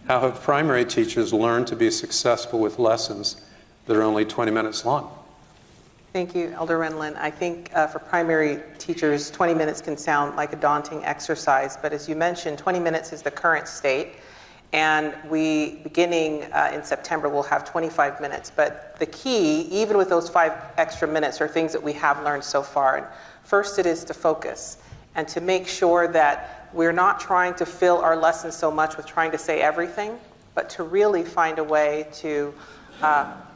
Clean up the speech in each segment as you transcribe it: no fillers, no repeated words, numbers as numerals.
How have primary teachers learned to be successful with lessons that are only 20 minutes long? Thank you, Elder Renlund. I think for primary teachers, 20 minutes can sound like a daunting exercise, but as you mentioned, 20 minutes is the current state, and we, beginning in September, will have 25 minutes. But the key, even with those 5 extra minutes, are things that we have learned so far. And first, it is to focus and to make sure that we're not trying to fill our lessons so much with trying to say everything, but to really find a way to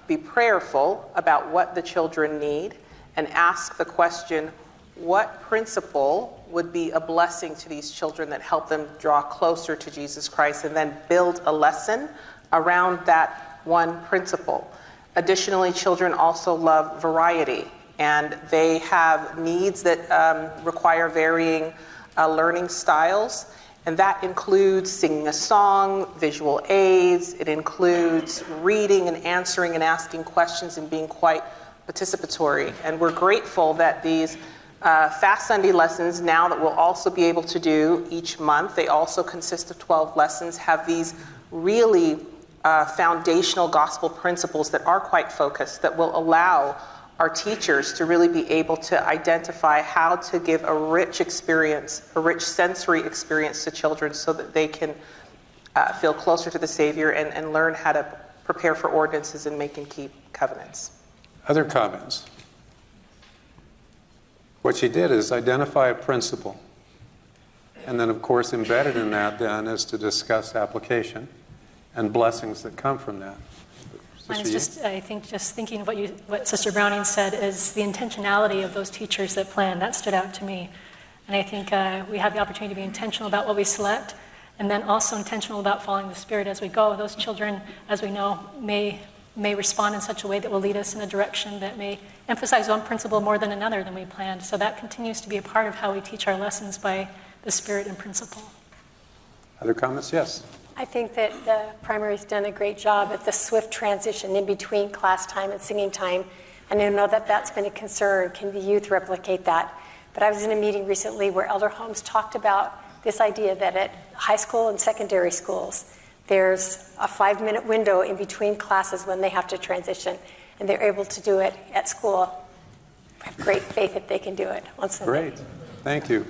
be prayerful about what the children need and ask the question, what principle would be a blessing to these children that help them draw closer to Jesus Christ, and then build a lesson around that one principle. Additionally, children also love variety, and they have needs that require varying learning styles. And that includes singing a song, visual aids. It includes reading and answering and asking questions and being quite participatory. And we're grateful that these Fast Sunday lessons, now that we'll also be able to do each month, they also consist of 12 lessons, have these really foundational gospel principles that are quite focused, that will allow our teachers to really be able to identify how to give a rich experience, a rich sensory experience to children so that they can feel closer to the Savior and learn how to prepare for ordinances and make and keep covenants. Other comments? What she did is identify a principle. And then, of course, embedded in that then is to discuss application and blessings that come from that. Mine is just, I think, just thinking of what Sister Browning said is the intentionality of those teachers that plan. That stood out to me. And I think we have the opportunity to be intentional about what we select, and then also intentional about following the Spirit as we go. Those children, as we know, may respond in such a way that will lead us in a direction that may emphasize one principle more than another than we planned. So that continues to be a part of how we teach our lessons by the Spirit and principle. Other comments? Yes. I think that the primary's done a great job at the swift transition in between class time and singing time. And I know that that's been a concern. Can the youth replicate that? But I was in a meeting recently where Elder Holmes talked about this idea that at high school and secondary schools, there's a 5-minute window in between classes when they have to transition, and they're able to do it at school. I have great faith that they can do it on Sunday. Great. Thank you.